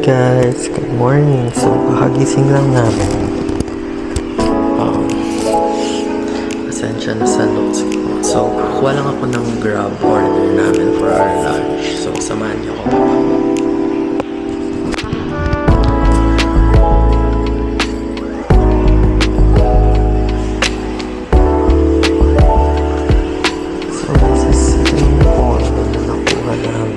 guys, good morning. So, kagising lang namin. Pasensya na sa notes ko. So, kuha lang ako ng grab order namin for our lunch. So, samahan niyo ako. So, this is yung order na nakuha namin.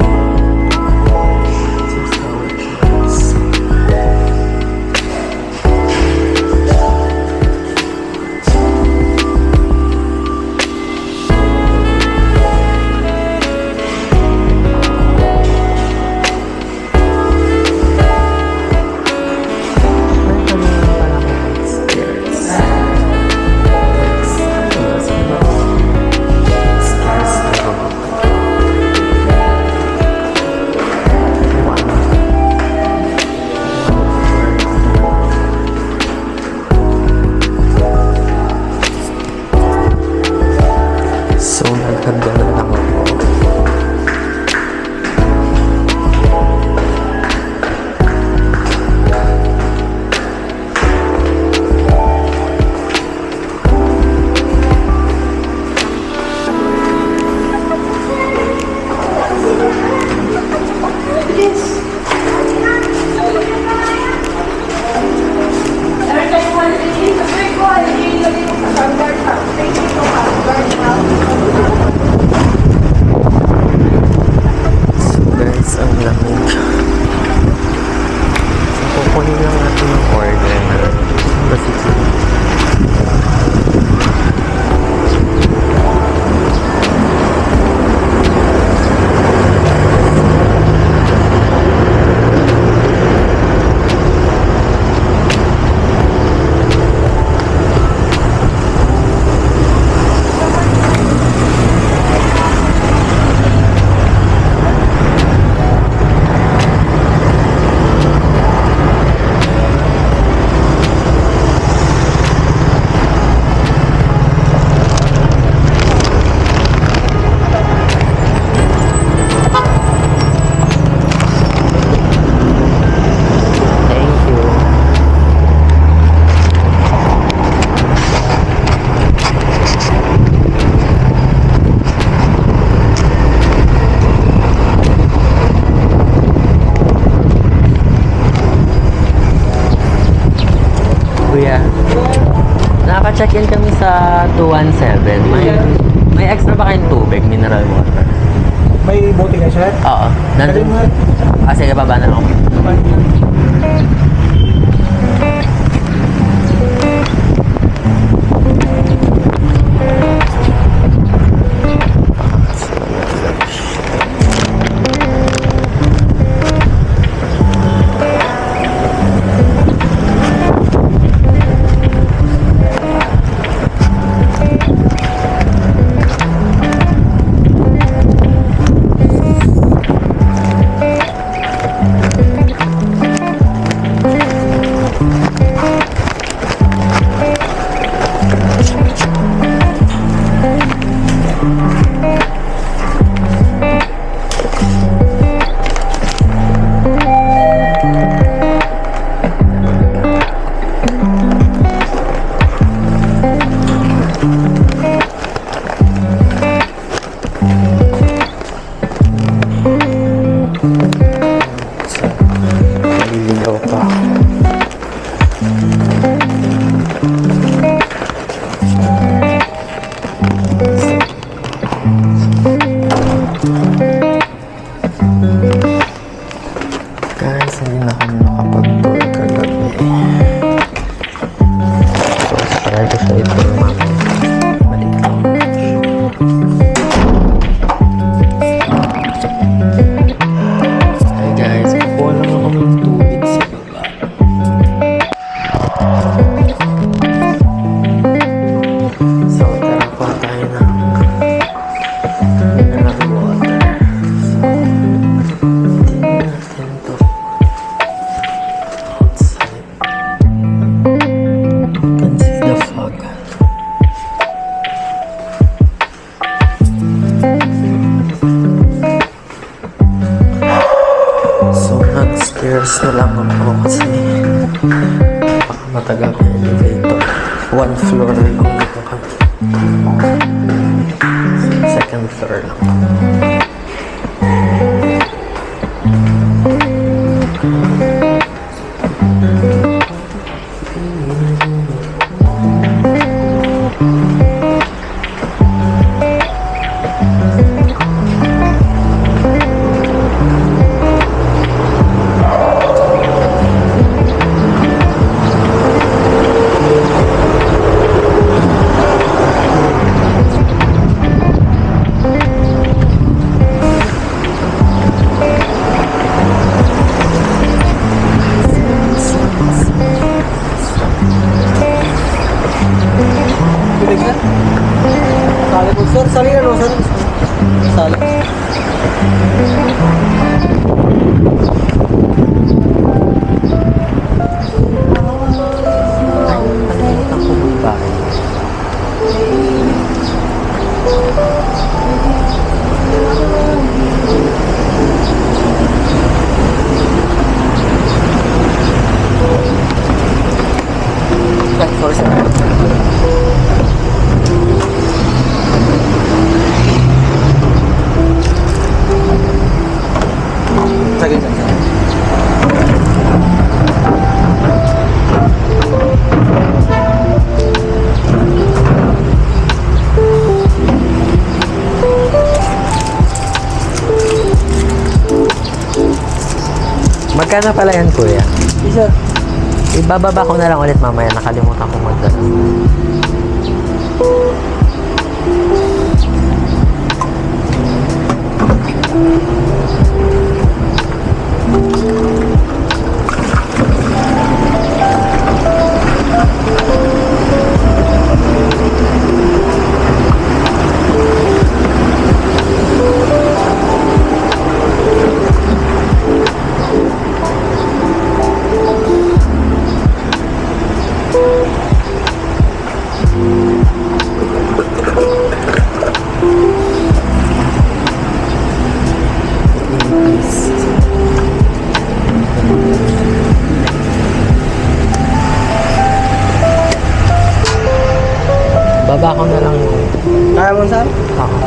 So, naghagdanan lang ako. Kukunin lang natin yung order na kasi Kuya, nakaka-check-in kami sa 217. May extra ba kayong tubig, mineral water? May bote ka, sir? Oo. Nandun. Sige, baba na ako. Maliligaw pa. Stairs na lang ako kasi matagal yung elevator. One floor lang dito kami. Second floor lang. Tulig na. Sali po, sir. Sali na, no, sir. Sali. Nakalimutan ko yung bahay. Sorry, sir. Sige, sir. Magkano pala yan, kuya? Yes, sir. Ibababa ko na lang ulit mamaya. Nakalimutan ko magdala. Baba ko na lang yung... Kaya mo, sir? Ako.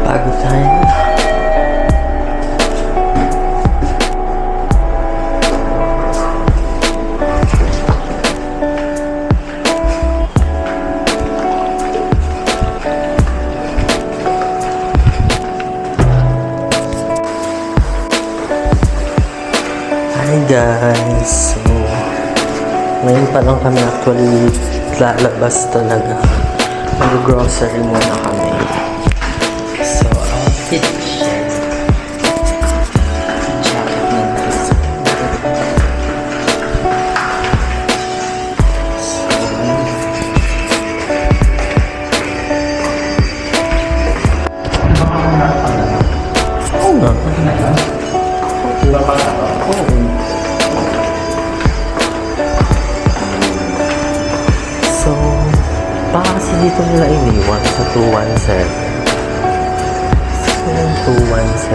Pagod tayo. Hi guys! So, ngayon pa lang kami actually lalabas talaga. Mag-grocery muna kami. So, outfit shirt. Jacket na nice. So, oo nga. Oo. So, baka kasi dito nila iniwan sa 217. So, 217.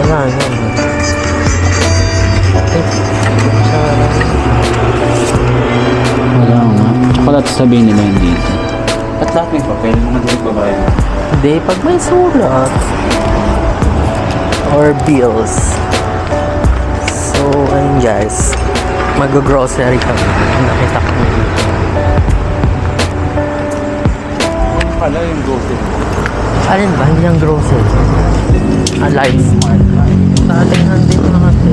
Wala na. Wala nga. Tsaka lahat sabihin nila yun dito. At lahat may papel, mga direct babae mo. Hindi, pag may sulat or bills. So, ayun guys. Mag-grocery kami. Nakita ko dito. Ano pala yung grocery? Alin ba? Hindi ang grocery. Live Smart. Sa ating nandito na kasi.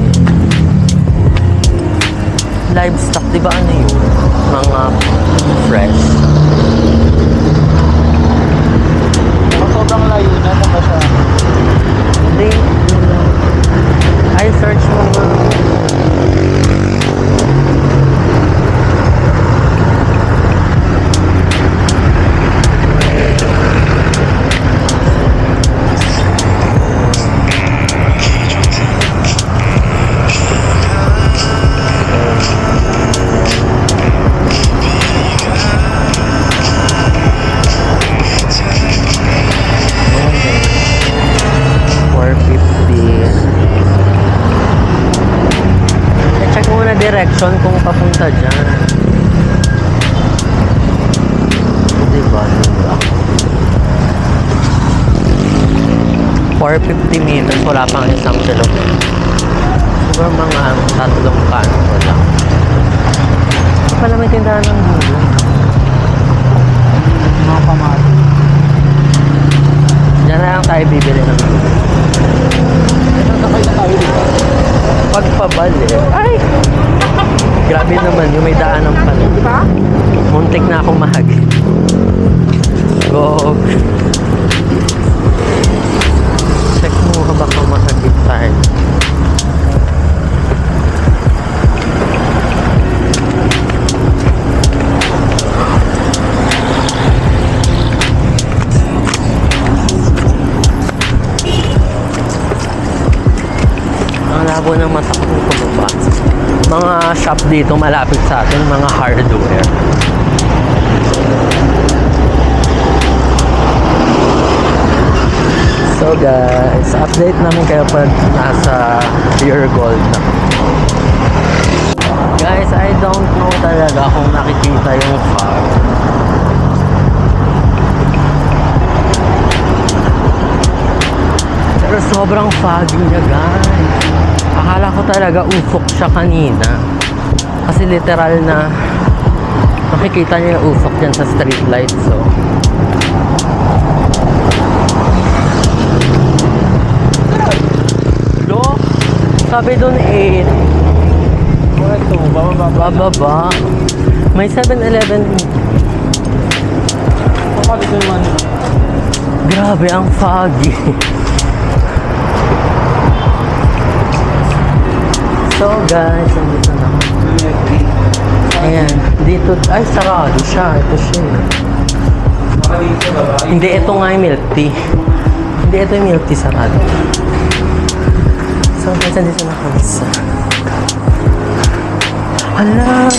Livestock, di ba ano yun? Mga fresh. Sobrang layo na ba siya? Hindi. Ay, search mo nga. Direction kung papunta dyan. Diba? 450 meters, wala pang isang kilometer. Siguro mga 3 kanto lang. Pala may tindahan ng gulo. Mga pamati. Diyan na lang tayo bibili ng gulo. Nakakay na tayo dito. Pagpabali. Ay! Grabe naman yung may daanan pala. Muntik na akong mahagit. Go! Check mo ka baka mahagit tayo. Ang labo ng mata ko pababa. Mga shop dito malapit sa atin, mga hardware. So guys, update namin kayo pag nasa Pure Gold na. Guys, I don't know talaga kung nakikita yung fog. Pero sobrang foggy niya guys. Akala ko talaga usok siya kanina. Kasi literal na makikita niyo yung usok dyan sa street light. So lo, sabi dun 8. Ito, Bababa. May 7-Eleven. Kapag ito naman. Grabe, ang foggy. So guys, andito na ako. Ayan, dito, ay sarado siya. Ito siya. Hindi, ito nga yung milk tea. Hindi, ito yung milk tea, sarado. So guys, andito na kami sa... Hala!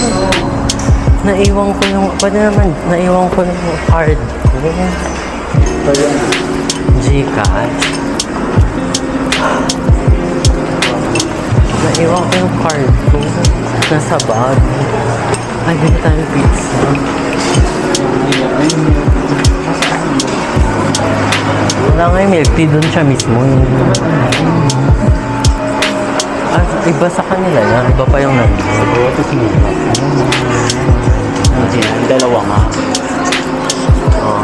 Naiwan ko yung... Pwede naman, naiwan ko yung card ko. Gcash. Naiwan ko yung card ko. Nasa bag. Ay, bili tayong pizza. Wala nga yung milk tea. Doon siya mismo. Ah, iba sa kanila yan. Iba pa yung nandun. Ito sinubra. Dalawa nga. Oo.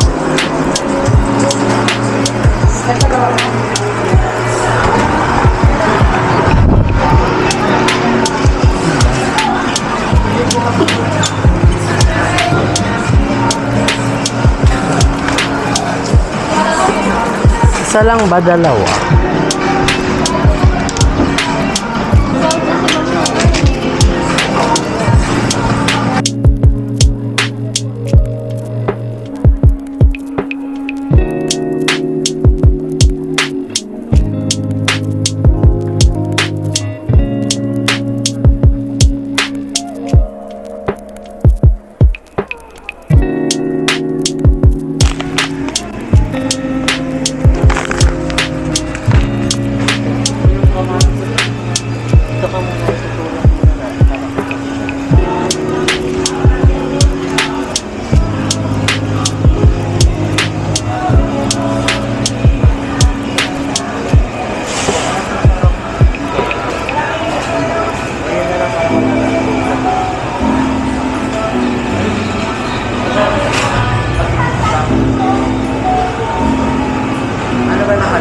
Isa lang ba dalawa?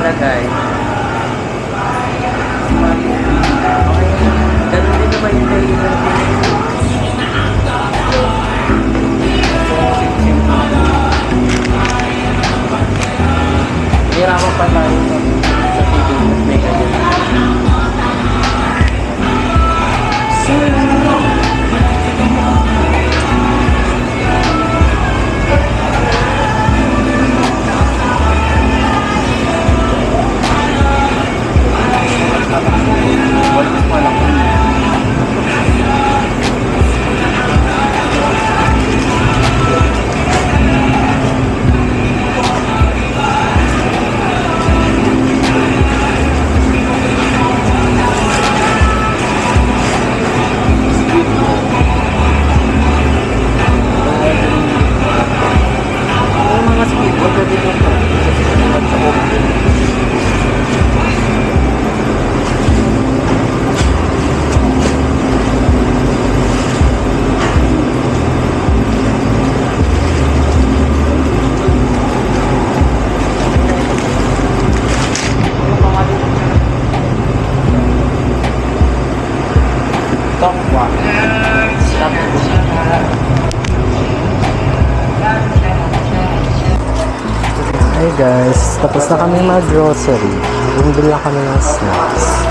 pala guys. Ganun din naman yung kailan. Hirapan pa tayo sa Pilipinas. May ganyan. Yung mga speedboat na dito ito. Sa open. Tokwa. Hey guys, tapos na kami mag-grocery. Bumili lang kami ng snacks.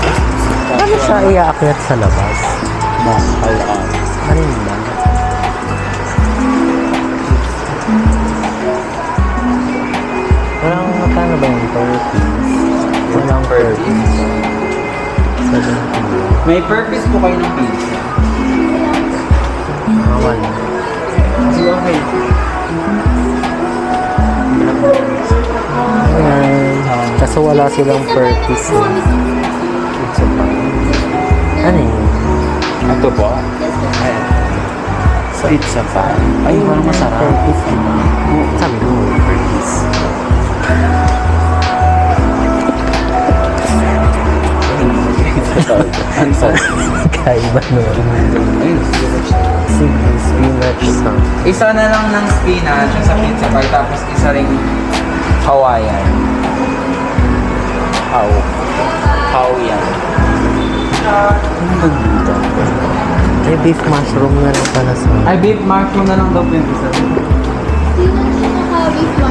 Ano siya iaakyat sa labas? Mahal ang. Ano yun lang? Walang magkano ba yung 30? Walang 30. 70. May purpose po kayo ng pizza. Wala. Okay. Ayan. Kaso wala silang purpose. It's okay. Ano yun? Ito po. Ayan. Pizza pa. Ay, parang masarap. Purpose. Sabi ko, purpose. Ang sarap. Kaiba nun. Ayun. Sige, spinach sa. Isa na lang ng spinach yung sa pizza pie, tapos isa ring Hawaiian. How yan. Ano nagbuta? Eh, beef mushroom na lang pala sa. Ay, beef mushroom na lang daw po yung isa.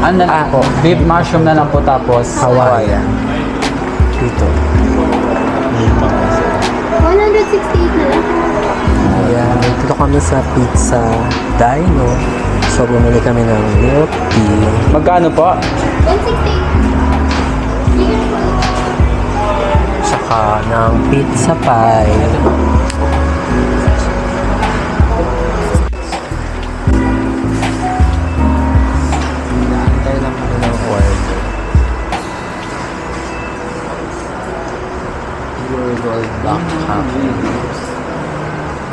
Ano na Ah, po? Beef mushroom na lang po, tapos Hawaiian. Dito. 168 na lang. Ayan, dito kami sa Pizza Dino. So, bumili kami ng milk tea. Magkano po? 168. Tsaka ng pizza pie. Hintay lang kami ng order. Usual black coffee.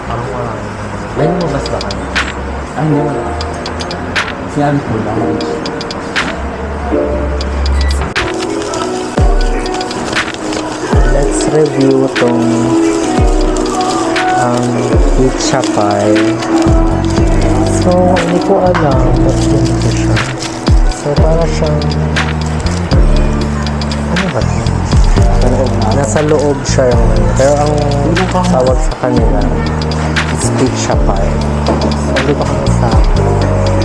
Parang wala. May lumabas ba kami? Ay, hindi wala. Sinabi ko lang. Let's review tong pizza pie. So, hindi ko alam ba't ganito siya. So, para siyang ano ba ito? Nasa loob siya yung ano. Pero ang tawag sa kanila is pizza pie. So, dito kami sa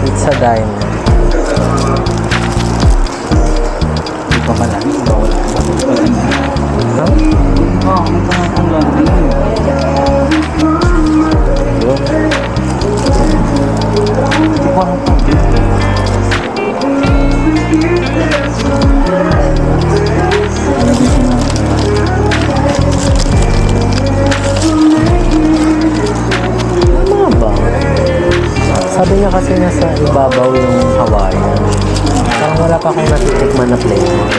Pizza Dino. Hindi pa malami. Bawal. Huh? Oo, ang landi. Yun. Hindi ko alam pa. Tama ba? Sabi niya kasi nasa ibabaw yung Hawaiian. Parang wala pa akong natitikman na flavor.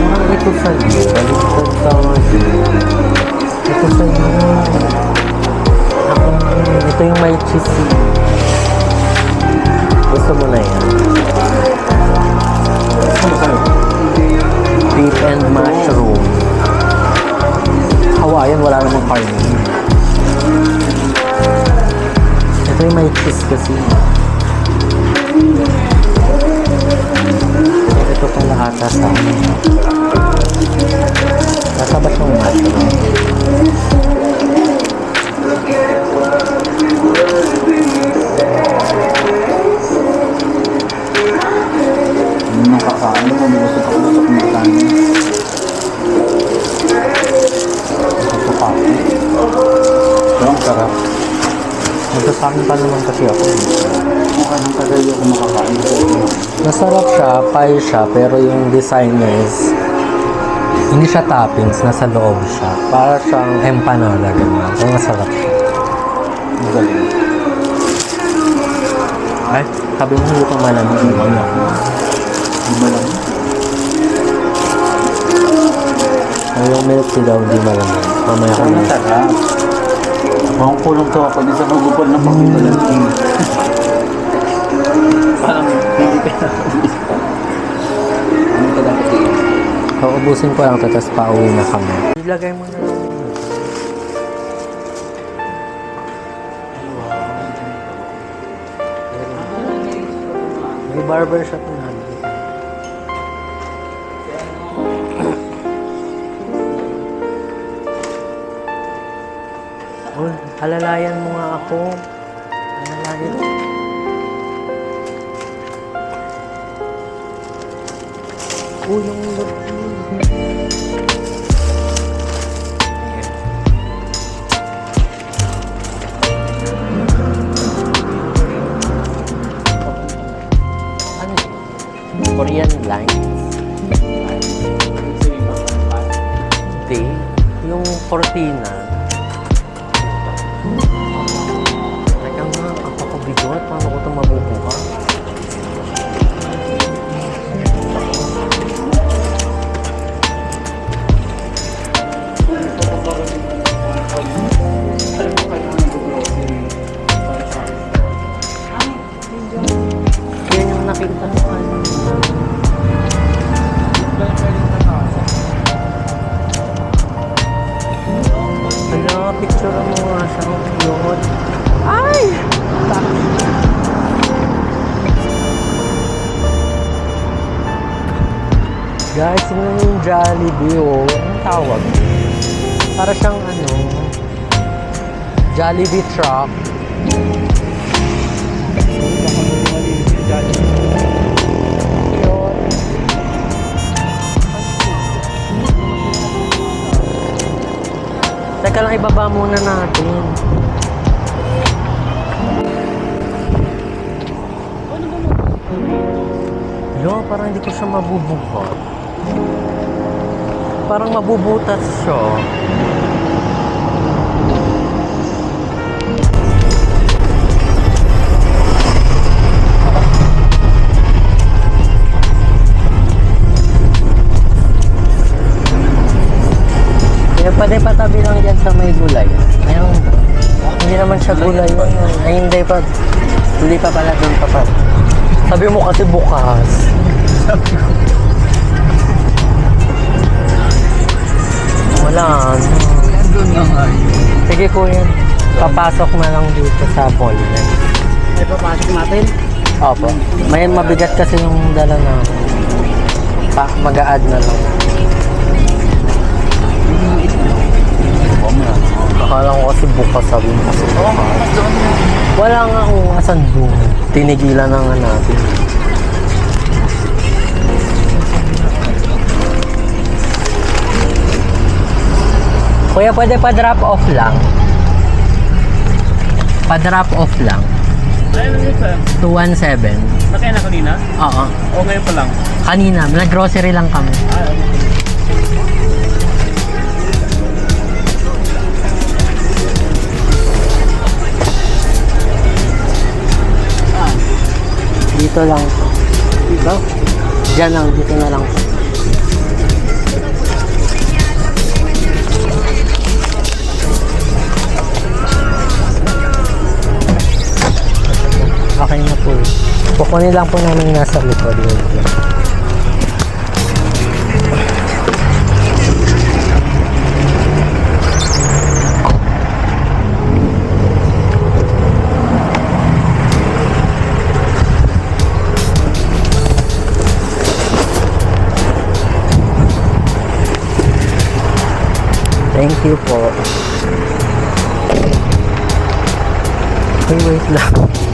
Parang ito sa iyo. Baliktad tayo. Ito sa iyo. Ito yung may cheese. Gusto mo na yan? Beef and mushroom. Hawaiian, wala namang carne. Ito yung may cheese kasi. Ito pala ata sa amin. Nasa ba siyang mushroom? Yung nakakain ko, gusto ko kumakain. Gusto ka. Pero ang sarap. Nagsasabi pa naman kasi ako. Mukha ng tagal yung makakain ko. Masarap siya, pie siya, pero yung design niya is hindi siya toppings, nasa loob siya. Para siyang empanada, gano'n. Pero masarap siya. Ang galing. Ay, sabi mo hindi itong malamig. Ang galing. Ang galing. Ay, yung milk tea daw, hindi malamig. Mamaya ko Ang na. sarap. Mukhang kulong to ako din sa magupal ng pakitalan. Parang hindi ka ano ka dapat iyan? Paubusin ko lang ito, tapos pauwi na kami. Ilagay mo na lang. May barbershop na. Uy, alalayan mo nga ako. Alalayan. Uy, yung ano? Korean lines. Hindi. Yung cortina. Teka nga, kapakabigot. Paano ko ito mabubuka? Yan yung nakita ko kanina. Hala, picture mo nga siya. Yun. Ay! Guys, tingnan mo yung Jollibee, oh. Anong tawag? Para siyang ano, Jollibee truck. Yun. Teka lang, ibaba muna natin. Yo, parang hindi ko siya mabubuhat. Parang mabubutas siya. Kaya pwede patabi lang dyan sa may gulay. Ayun. Hindi naman siya gulay yun. Ay, hindi pa. Hindi pa pala doon pa pa. Sabi mo kasi bukas. Wala. Doon nga nga. Sige kuya. Papasok na lang dito sa mall. Ay, papasok natin. Opo. May mabigat kasi yung dala na. Mag-a-add na lang. Akala ko kasi bukas, sabi mo kasi bukas. Wala nga kung asan doon. Tinigilan na nga natin. Kuya, pwede pa-drop off lang. Pa-drop off lang. Ayun yun, sir. 217. Nakaya na kanina? Oo. O ngayon pa lang? Kanina, nag-grocery lang kami. Dito lang. Dito? Diyan lang, dito na lang. Okay na po. Kukunin lang po namin yung nasa likod. Thank you po. Wait lang.